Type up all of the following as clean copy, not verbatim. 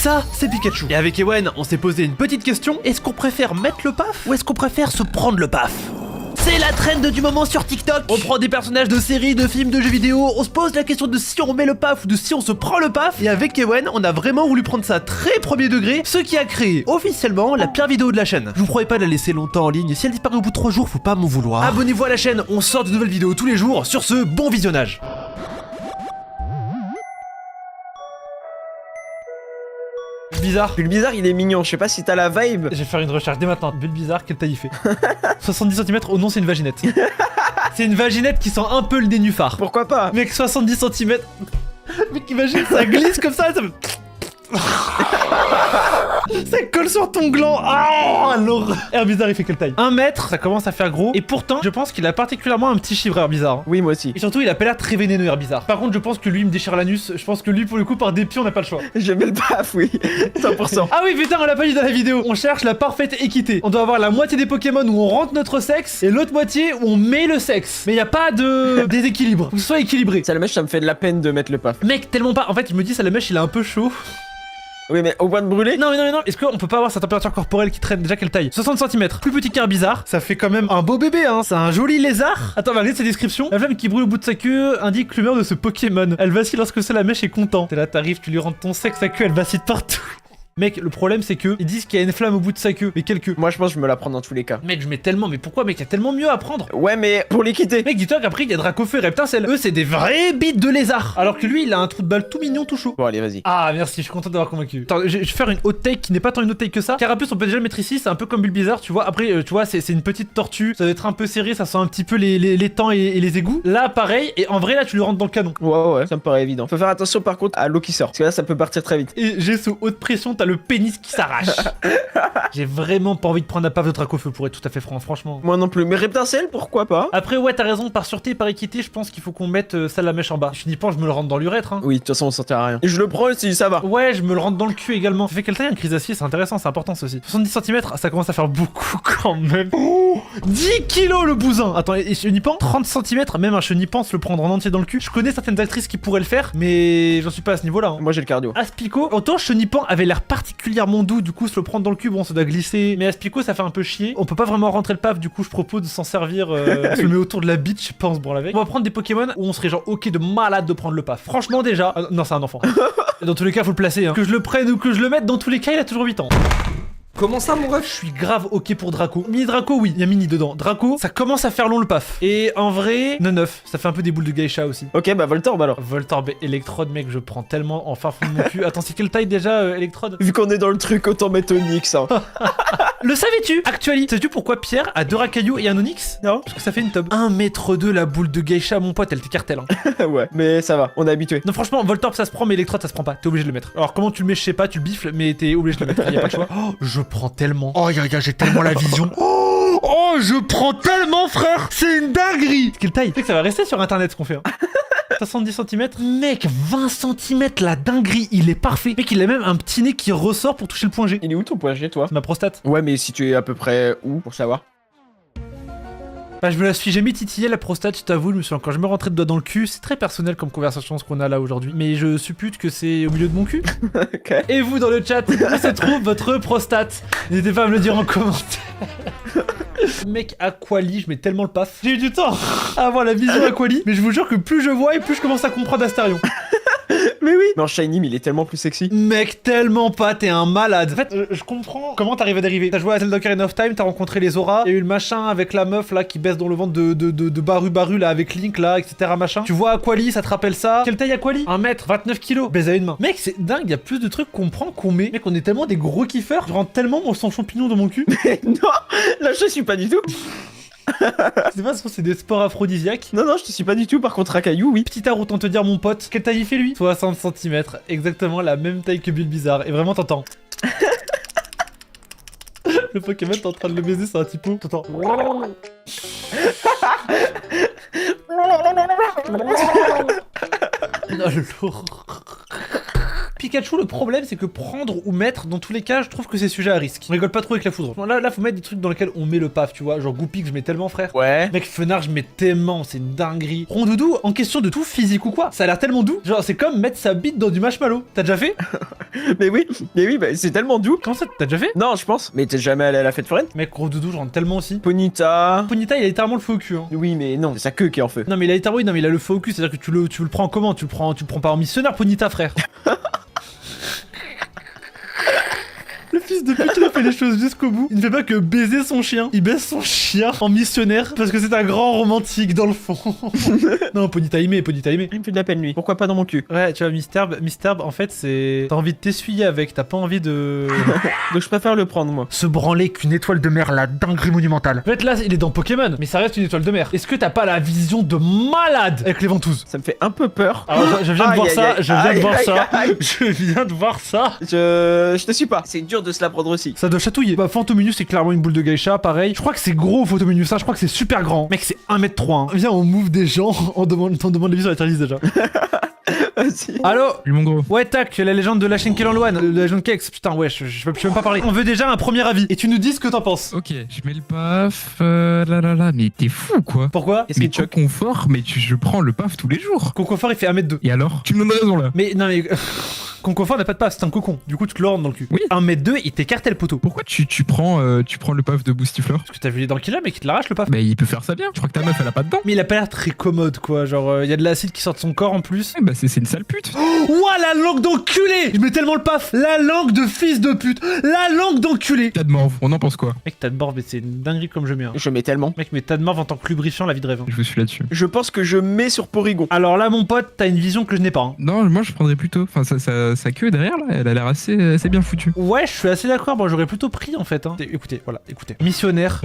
ça, c'est Pikachu. Et avec Ewen, on s'est posé une petite question. Est-ce qu'on préfère mettre le paf ou est-ce qu'on préfère se prendre le paf? C'est la trend du moment sur TikTok. On prend des personnages de séries, de films, de jeux vidéo. On se pose la question de si on met le paf ou de si on se prend le paf. Et avec Ewen, on a vraiment voulu prendre ça très premier degré. Ce qui a créé officiellement la pire vidéo de la chaîne. Je vous promets pas de la laisser longtemps en ligne. Si elle disparaît au bout de 3 jours, faut pas m'en vouloir. Abonnez-vous à la chaîne, on sort de nouvelles vidéos tous les jours. Sur ce, bon visionnage. Bizarre. Bulbizarre, il est mignon. Je sais pas si t'as la vibe. Je vais faire une recherche dès maintenant. Bulbizarre, quelle taille il fait? 70 cm, oh non, c'est une vaginette. C'est une vaginette qui sent un peu le nénuphar. Pourquoi pas? Mec, 70 cm. Mec, imagine, ça glisse comme ça. Ça colle sur ton gland. Ah, l'horreur. Herbizarre, il fait quelle taille? 1 mètre, ça commence à faire gros. Et pourtant, je pense qu'il a particulièrement un petit chiffre, Herbizarre. Oui, moi aussi. Et surtout, il a pas l'air très vénéneux, Herbizarre. Par contre, je pense que lui, il me déchire l'anus. Je pense que lui, pour le coup, par dépit, on n'a pas le choix. Je mets le paf, oui. 100%. Ah oui, putain, on l'a pas dit dans la vidéo. On cherche la parfaite équité. On doit avoir la moitié des Pokémon où on rentre notre sexe et l'autre moitié où on met le sexe. Mais y a pas de déséquilibre. Faut que ce soit équilibré. Salamèche, ça me fait de la peine de mettre le paf. Mec, tellement pas. En fait, je me dis, Salamèche, il est un peu chaud. Oui, mais au point de brûler. Non, mais non, mais non. Est-ce qu'on peut pas avoir sa température corporelle qui traîne? Déjà, quelle taille? 60 cm. Plus petit qu'Herbizarre. Ça fait quand même un beau bébé, hein. C'est un joli lézard. Attends, on va regarder sa description. La flamme qui brûle au bout de sa queue indique l'humeur de ce Pokémon. Elle vacille lorsque Salamèche est content. T'es là, t'arrives, tu lui rentres ton sexe, sa queue, elle vacille partout. Mec, le problème c'est que ils disent qu'il y a une flamme au bout de sa queue. Mais quelle queue? Moi, je pense que je me la prends dans tous les cas. Mec, je mets tellement. Mais pourquoi, mec? Y a tellement mieux à prendre. Ouais, mais pour l'équité. Mec, dis-toi qu'après il y a Dracofeu et Reptincelle. Eux, c'est des vrais bites de lézard. Alors que lui, il a un trou de balle tout mignon, tout chaud. Bon, allez, vas-y. Ah, merci, je suis content d'avoir convaincu. Attends, je vais faire une hot take qui n'est pas tant une hot take que ça. Carapuce, on peut déjà le mettre ici, c'est un peu comme Bulbizarre, tu vois. Après, tu vois, c'est une petite tortue. Ça doit être un peu serré, ça sent un petit peu les temps et les égouts. Là, pareil. Et en vrai, là, tu lui rentres dans le canon. Ouais, ça me paraît évident. Faut faire attention par contre à l'eau qui sort. Parce que là, ça peut partir très vite. Et j'ai sous haute pression, t'as le pénis qui s'arrache. J'ai vraiment pas envie de prendre la paf de Dracofeu pour être tout à fait franchement. Moi non plus. Mais Reptincelle, pourquoi pas? Après, ouais, t'as raison, par sûreté et par équité, je pense qu'il faut qu'on mette Salamèche en bas. Je finis pas, je me le rentre dans l'urètre, hein. Oui, de toute façon, on sortira rien. Et je le prends aussi, ça va. Ouais, je me le rentre dans le cul également. Ça fait quelle taille un Chrysacier? C'est intéressant, c'est important ceci. 70 cm, ça commence à faire beaucoup quand même. Oh, 10 kilos le bousin. Attends, et Chenipan, 30 cm, même un Chenipan se le prendre en entier dans le cul. Je connais certaines actrices qui pourraient le faire, mais j'en suis pas à ce niveau-là, hein. Moi, j'ai le cardio. Aspico, autant Chenipan avait l'air particulièrement doux, du coup se le prendre dans le cul, bon ça doit glisser. Mais Aspico ça fait un peu chier. On peut pas vraiment rentrer le paf, du coup je propose de s'en servir. On se le met autour de la bite, je sais pas, on se branle avec. On va prendre des Pokémon où on serait genre ok de malade de prendre le paf. Franchement déjà. Non, c'est un enfant. Dans tous les cas, faut le placer, hein. Que je le prenne ou que je le mette, dans tous les cas, il a toujours 8 ans. Comment ça, mon ref? Je suis grave ok pour Draco. Mini Draco, oui, il y a Mini dedans. Draco, ça commence à faire long le paf. Et en vrai, 9, ça fait un peu des boules de geisha aussi. Ok, bah Voltorb alors. Voltorb et Electrode, mec, je prends tellement en fin fond de mon cul. Attends, c'est quelle taille déjà, Electrode? Vu qu'on est dans le truc, autant mettre Onyx, hein. Le savais-tu? Actually, sais-tu pourquoi Pierre a 2 racailloux et un Onyx? Non. Parce que ça fait une tub. 1m2 la boule de geisha, mon pote, elle t'écartèle, hein. Ouais, mais ça va, on est habitué. Non, franchement, Voltorb ça se prend, mais Electrode ça se prend pas. T'es obligé de le mettre. Alors, comment tu le mets, je sais pas, tu le bifles, mais t'es obligé de le mettre. Y a pas de choix. Oh, je prends tellement. Oh, j'ai tellement la vision. Oh, je prends tellement, frère. C'est une dinguerie. Quelle taille? Tu sais que ça va rester sur internet ce qu'on fait, hein. 70 cm. Mec, 20 cm, la dinguerie, il est parfait. Mec, il a même un petit nez qui ressort pour toucher le point G. Il est où ton point G, toi? Ma prostate. Ouais, mais si tu es à peu près où, pour savoir? Bah, je me la suis jamais titillé la prostate, je t'avoue, je me suis encore jamais rentré de doigt dans le cul. C'est très personnel comme conversation ce qu'on a là aujourd'hui. Mais je suppute que c'est au milieu de mon cul. Ok. Et vous dans le chat, où se trouve votre prostate? N'hésitez pas à me le dire en commentaire. Mec, Aquali, je mets tellement le paf. J'ai eu du temps à avoir la vision Aquali, mais je vous jure que plus je vois et plus je commence à comprendre Astarion. Mais oui. Mais en Shiny, mais il est tellement plus sexy. Mec, tellement pas, t'es un malade. En fait, je comprends comment t'arrives à dériver. T'as joué à Zelda Ocarina of Time, t'as rencontré les auras, il y a eu le machin avec la meuf là qui baisse dans le ventre de Baru là avec Link là, etc. machin. Tu vois Aquali, ça te rappelle ça? Quelle taille Aquali? 1 mètre, 29 kilos, baise à une main. Mec, c'est dingue, y a plus de trucs qu'on prend qu'on met. Mec, on est tellement des gros kiffeurs. Je rentre tellement mon sang champignon dans mon cul. Non, là je suis pas du tout. C'est pas si c'est des sports aphrodisiaques. Non, je te suis pas du tout. Par contre, Rakaillou, oui. Petit art, autant te dire, mon pote, quelle taille il fait lui? 60 cm, exactement la même taille que Bulbizarre. Et vraiment, t'entends. Le Pokémon, t'es en train de le baiser, c'est un typo. T'entends. Non, le lourd. Pikachu, le problème c'est que prendre ou mettre, dans tous les cas, je trouve que c'est sujet à risque. On rigole pas trop avec la foudre. Là, faut mettre des trucs dans lesquels on met le paf, tu vois. Genre Goupik, je mets tellement, frère. Ouais. Mec, Fenard, je mets tellement, c'est une dinguerie. Rondoudou, en question de tout physique ou quoi, ça a l'air tellement doux. Genre, c'est comme mettre sa bite dans du marshmallow. T'as déjà fait? Mais oui, bah, c'est tellement doux. Comment ça, t'as déjà fait? Non, je pense. Mais t'es jamais allé à la fête foraine? Mec, Rondoudou, je rentre tellement aussi. Ponyta. Ponyta, il a littéralement le feu au cul, hein. Oui, mais non, c'est sa queue qui est en feu. Non, mais il a littéralement, non, mais il a le feu au cul, c'est-à-dire que tu le prends comment? Tu le prends pas en missionnaire, Ponyta, frère. Le fils de pute, il a fait les choses jusqu'au bout. Il ne fait pas que baiser son chien. Il baise son chien en missionnaire parce que c'est un grand romantique dans le fond. Non, Ponyta aimé. Il me fait de la peine, lui. Pourquoi pas dans mon cul? Ouais, tu vois, Misterb, en fait, c'est... T'as envie de t'essuyer avec, t'as pas envie de... Donc je préfère le prendre, moi. Se branler qu'une étoile de mer, la dinguerie monumentale. En fait, là, il est dans Pokémon, mais ça reste une étoile de mer. Est-ce que t'as pas la vision de malade avec les ventouses? Ça me fait un peu peur. Alors, je viens de voir ça, je viens de voir ça. Aïe. Je viens de voir ça. Je te suis pas. C'est dur de se la prendre aussi. Ça doit chatouiller. Bah, Fantominus, c'est clairement une boule de geisha, pareil. Je crois que c'est gros, Fantominus, ça. Je crois que c'est super grand. Mec, c'est 1m3. Hein. Viens, on move des gens. On demande l'avis sur la tier list déjà. Vas-y. Allô? Oui, mon gros. Ouais, tac, la légende de la Shenkelanloan, la légende Kex. Putain, ouais, je peux même pas parler. On veut déjà un premier avis. Et tu nous dis ce que t'en penses. Ok, je mets le paf. Là. Mais t'es fou, quoi. Pourquoi? Qu'est-ce Mais qui te choque? confort, mais je prends le paf tous les jours. Concoffort, il fait 1m2. Et alors? Tu me donnes raison, là. Mais non, mais. Concoffort n'a pas de passe, c'est un cocon. Du coup, tu te le rentres dans le cul. Oui. 1m2, il t'écarte le poteau. Pourquoi tu prends le paf de Boostifleur? Parce que t'as vu les dents qu'il a, mec, il te l'arrache le paf. Bah, il peut faire ça bien. Je crois que ta meuf, elle a pas de dents. Mais il a pas l'air très commode, quoi. Genre, il y a de l'acide qui sort de son corps en plus. Bah, c'est une sale pute. Ouah, la langue d'enculé! Je mets tellement le paf! La langue de fils de pute! La langue d'enculé! T'as de morve, on en pense quoi? Mec, t'as de morve, mais c'est une dinguerie comme je mets. Hein. Je mets tellement. Mec, mais t'as de morve en tant que lubrifiant, la vie de rêve. Hein. Je vous suis là-dessus. Je pense que je mets sur Porygon. Alors là, mon pote, t'as une vision que je n'ai pas. Hein. Non, moi je prendrais plutôt. Enfin, sa queue derrière là, elle a l'air assez bien foutue. Ouais, je suis assez d'accord. Moi, j'aurais plutôt pris en fait. Hein. Écoutez, voilà, écoutez. Missionnaire.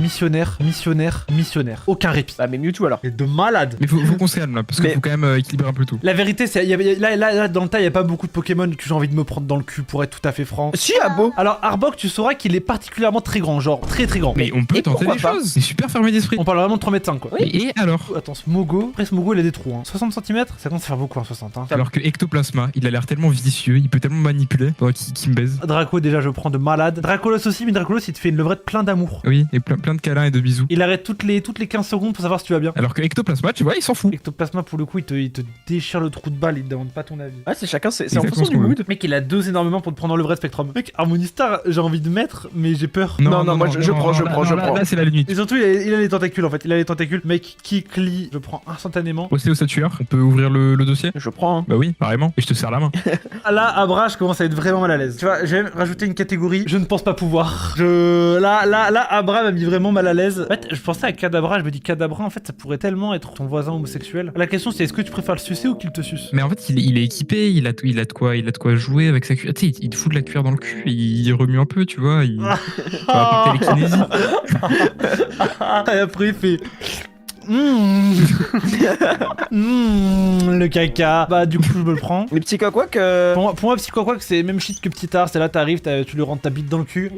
Aucun répit. Bah, mais Mewtwo alors. Et de malade. Mais faut qu'on se calme là, parce qu'il Mais- faut quand même équilibrer un peu tout. La vérité, c'est là, dans le tas, il y a pas beaucoup de Pokémon que j'ai envie de me prendre dans le cul pour être tout à fait franc. Si, Abo. Alors, Arbok, tu sauras qu'il est particulièrement très grand, genre très grand. Mais on peut et tenter pourquoi des pas choses. C'est super fermé d'esprit. On parle vraiment de 3m5 quoi. Et alors? Attends, Smogo. Après, Smogo, il a des trous. Hein. 60 cm, ça commence à faire beaucoup, hein, 60. Hein. Alors que Ectoplasma, il a l'air tellement vicieux, il peut tellement manipuler pendant qu'il me baise. Draco, déjà, je prends de malade. Dracolos aussi, mais Dracolos, il te fait une levrette plein d'amour. Oui, et plein de câlins et de bisous. Il arrête toutes les 15 secondes pour savoir si tu vas bien. Alors que Ectoplasma, tu vois, il s'en fout. Ectoplasma, pour le coup, il te déchire le trou de balle, il te demande pas ton avis. Ouais, c'est chacun, c'est en Exactement fonction ce du qu'on veut. mood. Mec, il a deux énormément pour te prendre dans le vrai Spectrum. Mec, Harmonistar, j'ai envie de mettre, mais j'ai peur. Non, moi, je prends. Là, c'est la limite. Et surtout, il a les tentacules en fait. Il a les tentacules. Mec, Kikli, je prends instantanément. Ostéosatuaire, on peut ouvrir le dossier? Je prends. Hein. Bah oui, carrément. Et je te serre la main. Là, Abra, je commence à être vraiment mal à l'aise. Tu vois, je vais même rajouter une catégorie. Je ne pense pas pouvoir. Là, Abra m'a mis vraiment mal à l'aise. En fait, je pensais à Kadabra. Je me dis Kadabra, en fait, ça pourrait tellement être ton voisin homosexuel. La question, c'est est-ce que tu préfères le sucer ou qu'il te suce? Mais en fait, il est équipé, il a de quoi jouer avec sa cuillère. Tu sais, il te fout de la cuillère dans le cul, il remue un peu, tu vois. Il va apporter les kinésies. Et après, il fait. Le caca. Bah, du coup, je me le prends. Les petits quoi que. Pour moi, Petit Quack, c'est même shit que Petit Art. C'est là, t'arrives, tu lui rentres ta bite dans le cul.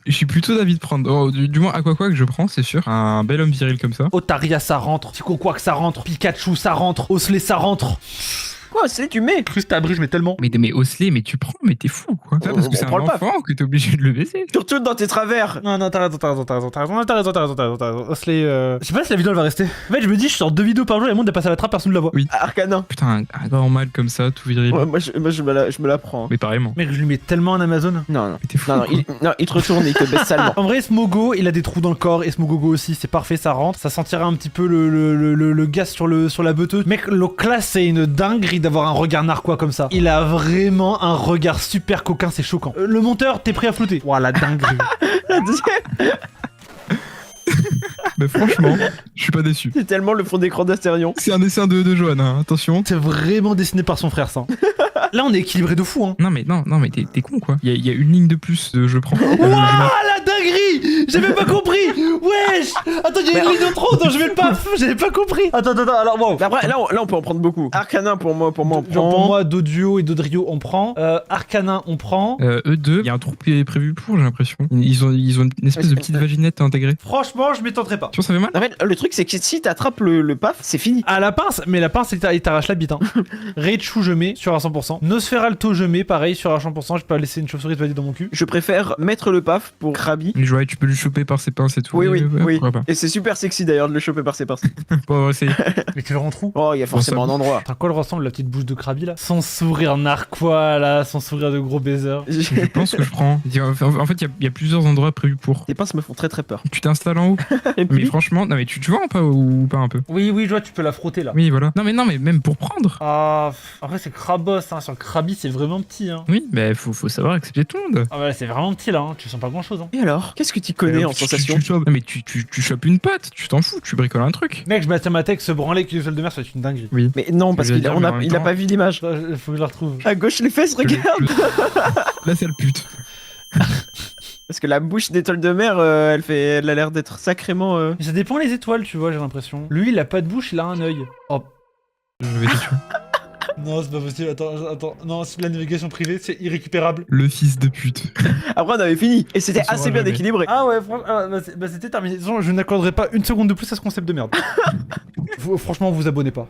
Je suis plutôt d'avis de prendre. Oh, du moins, Aquaquack que je prends, c'est sûr. Un bel homme viril comme ça. Otaria, ça rentre. Petit Quack, ça rentre. Pikachu, ça rentre. Osley, ça rentre. Quoi, c'est tu mets? Crustabri, je mets tellement. Mais Osley, mais tu prends, mais t'es fou, quoi. Ça, parce que c'est un prend le enfant que t'es obligé de le baiser. Tu retournes dans tes travers. Non, t'as raison. Osley, je sais pas si la vidéo elle va rester. En fait, je me dis, je sors 2 vidéos par jour et le monde est passé à la trappe, personne ne la voit. Oui. Arcanin. Putain, un grand mal comme ça, tout viril. Ouais, moi, je me la prends. Hein. Mais pareillement. Mec, je lui mets tellement en Amazon. Non. Mais t'es fou. Non, quoi. il te retourne et il te baisse salement. En vrai, Smogo, il a des trous dans le corps et Smogogo aussi, c'est parfait, ça rentre. Ça sentira un petit peu le gaz sur la beuteuse. Mec, le classe, c'est une dinguerie d'avoir un regard narquois comme ça. Il a vraiment un regard super coquin, c'est choquant. Le monteur, t'es prêt à flotter. Ouah, la dinguerie. Mais franchement, je suis pas déçu. C'est tellement le fond d'écran d'Astérion. C'est un dessin de Johan, hein, attention. C'est vraiment dessiné par son frère, ça. Là, on est équilibré de fou, hein. Non mais t'es con quoi. Il y a une ligne de plus, je prends. Ouah, la dinguerie! J'avais pas compris! Wesh! Attends, il y a une ligne de trop dont je mets le paf! J'avais pas compris! Attends, alors bon. Mais après, là, on peut en prendre beaucoup. Arcanin, pour moi, on Genre prend. pour moi, Doduo et Dodrio, on prend. Arcanin, on prend. Eux deux, il y a un trou qui est prévu pour, j'ai l'impression. Ils ont une espèce de petite vaginette à intégrer. Franchement, je m'y tenterai pas. Tu vois, ça fait mal? En fait, le truc, c'est que si t'attrapes le paf, c'est fini. À la pince, mais la pince, il t'arrache la bite. Hein. Raichu, je mets sur à 100%. Nosferalto, je mets pareil sur à 100%. Je peux pas laisser une chauve-souris te valider dans mon cul. Je préfère mettre le paf pour Krabi. Ouais, tu peux lui choper par ses pinces et tout. Oui, oui, oui. Pourquoi pas. Et c'est super sexy d'ailleurs de le choper par ses pinces. Bon, c'est. Mais tu le rends trou. Oh, il y a forcément un endroit. À quoi elle ressemble la petite bouche de Krabi là? Son sourire narquois là, son sourire de gros baiser. Je pense que je prends. En fait, il y a plusieurs endroits prévus pour. Tes pinces me font très très peur. Tu t'installes en haut. Et Mais puis, franchement, non, mais tu vois ou pas un peu? Oui, je vois, tu peux la frotter là. Oui, voilà. Non, mais même pour prendre. Ah, après c'est Krabos, hein. Sur Krabi c'est vraiment petit. Hein. Oui, mais faut savoir accepter tout le monde. Ah, ouais, c'est vraiment petit là, hein. Tu sens pas grand chose. Hein. et alors, qu'est-ce que tu connais en sensation? Non, mais tu chopes une patte, tu t'en fous, tu bricoles un truc. Mec, je m'attends ma tech se branler qu'une seule de mer, ça va être une dinguerie. Oui. Mais non, parce Je veux qu'il dire, mais en même il a temps- pas vu l'image. Faut que je la retrouve. À gauche les fesses, regarde. Là, c'est le pute. Parce que la bouche d'étoile de mer, elle a l'air d'être sacrément. Mais ça dépend les étoiles, tu vois, j'ai l'impression. Lui, il a pas de bouche, il a un œil. Oh. Je vais te tuer. Non, c'est pas possible, attends. Non, c'est la navigation privée, c'est irrécupérable. Le fils de pute. Après, on avait fini. Et c'était On saura assez bien jamais. équilibré. Ah ouais, c'était terminé. De toute façon, je n'accorderai pas une seconde de plus à ce concept de merde. Franchement, vous abonnez pas.